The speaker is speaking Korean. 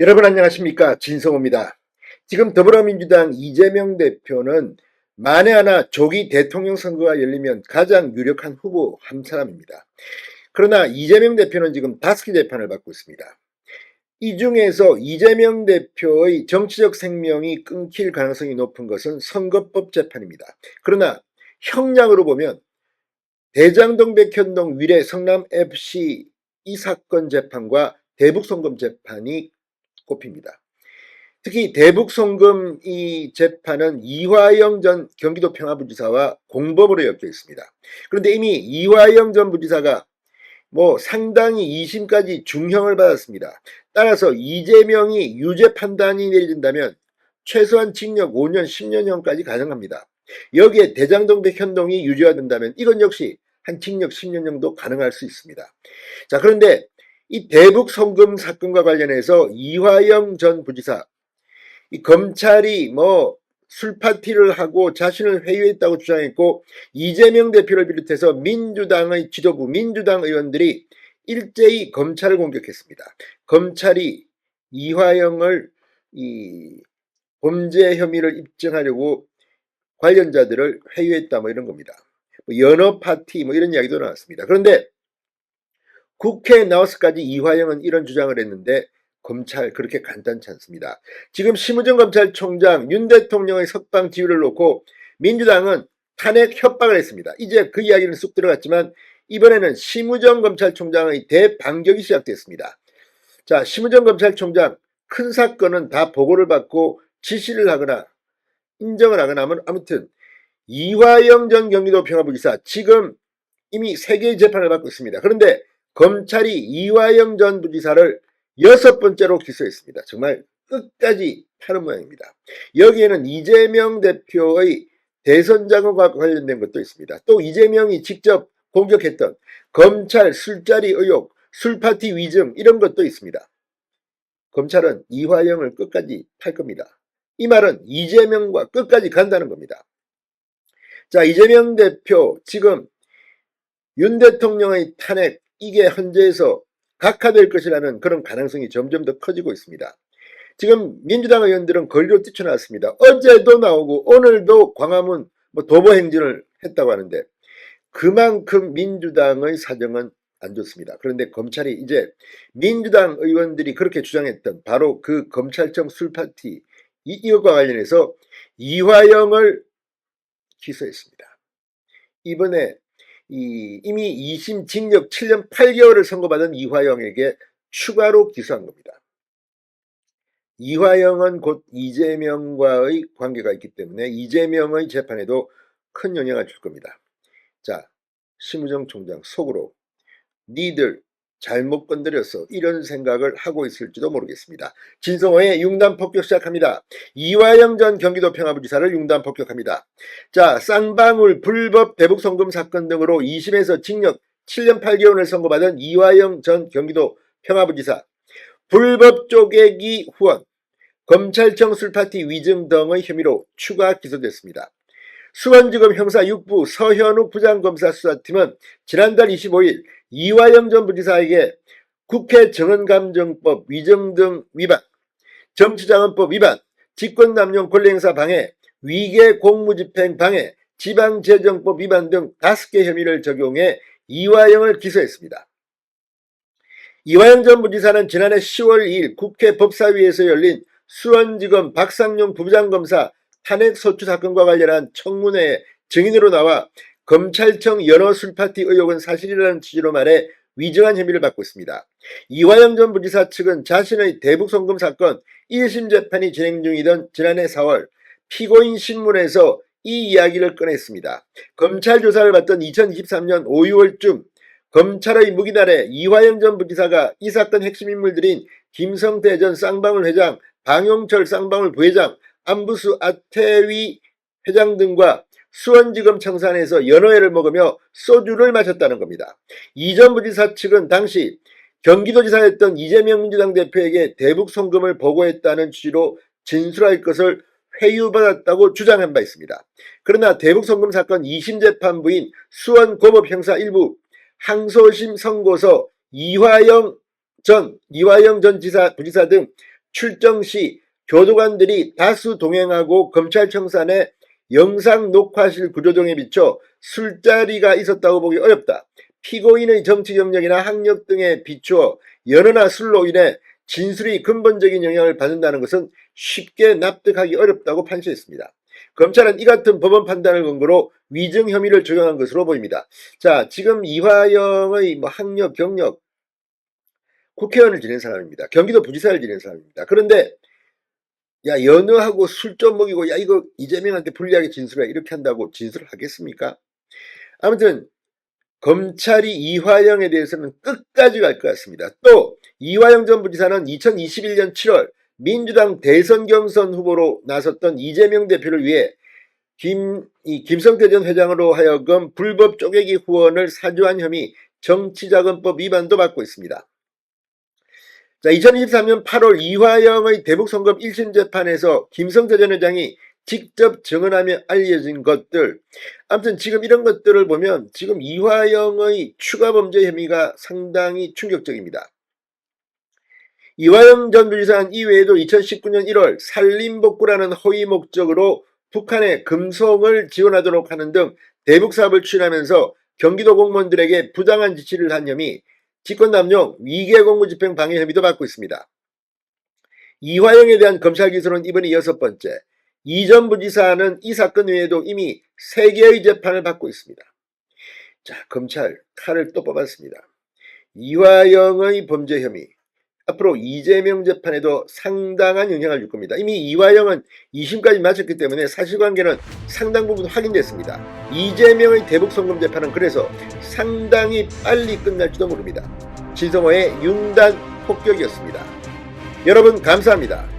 여러분 안녕하십니까, 진성호입니다. 지금 더불어민주당 이재명 대표는 만에 하나 조기 대통령 선거가 열리면 가장 유력한 후보 한 사람입니다. 그러나 이재명 대표는 지금 5개 재판을 받고 있습니다. 이 중에서 이재명 대표의 정치적 생명이 끊길 가능성이 높은 것은 선거법 재판입니다. 그러나 형량으로 보면 대장동 백현동 위례 성남FC 이 사건 재판과 대북송금 재판이 꼽힙니다. 특히 대북송금 이 재판은 이화영 전 경기도 평화부지사와 공범으로 엮여 있습니다. 그런데 이미 이화영 전 부지사가 상당히 2심까지 중형을 받았습니다. 따라서 이재명이 유죄 판단이 내려진다면 최소한 징역 5년, 10년형까지 가능합니다. 여기에 대장동 백현동이 유죄가 된다면 이건 역시 한 징역 10년형도 가능할 수 있습니다. 자, 그런데 이 대북 송금 사건과 관련해서 이화영 전 부지사, 이 검찰이 술파티를 하고 자신을 회유했다고 주장했고, 이재명 대표를 비롯해서 민주당의 지도부, 민주당 의원들이 일제히 검찰을 공격했습니다. 검찰이 이화영을 이 범죄 혐의를 입증하려고 관련자들을 회유했다 이런 겁니다. 연어 파티 이런 이야기도 나왔습니다. 그런데 국회에 나와서까지 이화영은 이런 주장을 했는데 검찰 그렇게 간단치 않습니다. 지금 심우정 검찰총장, 윤 대통령의 석방 지휘를 놓고 민주당은 탄핵 협박을 했습니다. 이제 그 이야기는 쑥 들어갔지만 이번에는 심우정 검찰총장의 대반격이 시작됐습니다. 자, 심우정 검찰총장, 큰 사건은 다 보고를 받고 지시를 하거나 인정을 하거나 하면 아무튼 이화영 전 경기도 평화부지사 지금 이미 3개의 재판을 받고 있습니다. 그런데 검찰이 이화영 전 부지사를 6번째로 기소했습니다. 정말 끝까지 파는 모양입니다. 여기에는 이재명 대표의 대선 자금과 관련된 것도 있습니다. 또 이재명이 직접 공격했던 검찰 술자리 의혹, 술파티 위증 이런 것도 있습니다. 검찰은 이화영을 끝까지 팔 겁니다. 이 말은 이재명과 끝까지 간다는 겁니다. 자, 이재명 대표 지금 윤 대통령의 탄핵 이게 현재에서 각하될 것이라는 그런 가능성이 점점 더 커지고 있습니다. 지금 민주당 의원들은 거리로 뛰쳐나왔습니다. 어제도 나오고 오늘도 광화문 도보 행진을 했다고 하는데 그만큼 민주당의 사정은 안 좋습니다. 그런데 검찰이 이제 민주당 의원들이 그렇게 주장했던 바로 그 검찰청 술파티 이것과 관련해서 이화영을 기소했습니다. 이번에 이미 2심 징역 7년 8개월을 선고받은 이화영에게 추가로 기소한 겁니다. 이화영은 곧 이재명과의 관계가 있기 때문에 이재명의 재판에도 큰 영향을 줄 겁니다. 자, 심우정 총장 속으로 니들 잘못 건드렸어 이런 생각을 하고 있을지도 모르겠습니다. 진성호의 융단 폭격 시작합니다. 이화영 전 경기도 평화부지사를 융단 폭격합니다. 자, 쌍방울 불법 대북송금 사건 등으로 2심에서 징역 7년 8개월을 선고받은 이화영 전 경기도 평화부지사, 불법 쪼개기 후원, 검찰청 술파티 위증 등의 혐의로 추가 기소됐습니다. 수원지검 형사 6부 서현욱 부장검사 수사팀은 지난달 25일 이화영 전 부지사에게 국회 정언감정법 위증 등 위반, 정치자금법 위반, 직권남용 권리행사 방해, 위계 공무집행 방해, 지방재정법 위반 등 5개 혐의를 적용해 이화영을 기소했습니다. 이화영 전 부지사는 지난해 10월 2일 국회 법사위에서 열린 수원지검 박상용 부장검사 탄핵소추 사건과 관련한 청문회에 증인으로 나와 검찰청 연어 술파티 의혹은 사실이라는 취지로 말해 위증한 혐의를 받고 있습니다. 이화영 전 부지사 측은 자신의 대북송금 사건 1심 재판이 진행 중이던 지난해 4월 피고인 신문에서 이 이야기를 꺼냈습니다. 검찰 조사를 받던 2023년 5, 6월쯤 검찰의 무기날에 이화영 전 부지사가 이 사건 핵심 인물들인 김성태 전 쌍방울 회장, 방용철 쌍방울 부회장, 안부수 아태위 회장 등과 수원지검 청산에서 연어회를 먹으며 소주를 마셨다는 겁니다. 이 전 부지사 측은 당시 경기도지사였던 이재명 민주당 대표에게 대북송금을 보고했다는 취지로 진술할 것을 회유받았다고 주장한 바 있습니다. 그러나 대북송금 사건 2심 재판부인 수원고법 형사 1부 항소심 선고서 이화영 전 부지사 등 출정 시 교도관들이 다수 동행하고 검찰청산에 영상 녹화실 구조등에 비춰 술자리가 있었다고 보기 어렵다. 피고인의 정치 경력이나 학력 등에 비추어 연어나 술로 인해 진술이 근본적인 영향을 받는다는 것은 쉽게 납득하기 어렵다고 판시했습니다. 검찰은 이 같은 법원 판단을 근거로 위증 혐의를 적용한 것으로 보입니다. 자, 지금 이화영의 학력, 경력, 국회의원을 지낸 사람입니다. 경기도 부지사를 지낸 사람입니다. 그런데 야, 연어하고 술 좀 먹이고 야 이거 이재명한테 불리하게 진술해 이렇게 한다고 진술을 하겠습니까? 아무튼 검찰이 이화영에 대해서는 끝까지 갈 것 같습니다. 또 이화영 전 부지사는 2021년 7월 민주당 대선 경선 후보로 나섰던 이재명 대표를 위해 김성태 전 회장으로 하여금 불법 쪼개기 후원을 사주한 혐의 정치자금법 위반도 받고 있습니다. 자, 2023년 8월 이화영의 대북송금 1심 재판에서 김성태 전 회장이 직접 증언하며 알려진 것들, 아무튼 지금 이런 것들을 보면 지금 이화영의 추가 범죄 혐의가 상당히 충격적입니다. 이화영 전 부지사는 이외에도 2019년 1월 산림복구라는 허위 목적으로 북한에 금송을 지원하도록 하는 등 대북사업을 추진하면서 경기도 공무원들에게 부당한 지시를 한 혐의, 직권남용, 위계공무집행 방해 혐의도 받고 있습니다. 이화영에 대한 검찰 기소는 이번이 6번째, 이 전 부지사는 이 사건 외에도 이미 3개의 재판을 받고 있습니다. 자, 검찰 칼을 또 뽑았습니다. 이화영의 범죄 혐의, 앞으로 이재명 재판에도 상당한 영향을 줄 겁니다. 이미 이화영은 2심까지 마쳤기 때문에 사실관계는 상당 부분 확인됐습니다. 이재명의 대북송금 재판은 그래서 상당히 빨리 끝날지도 모릅니다. 진성호의 융단 폭격이었습니다. 여러분 감사합니다.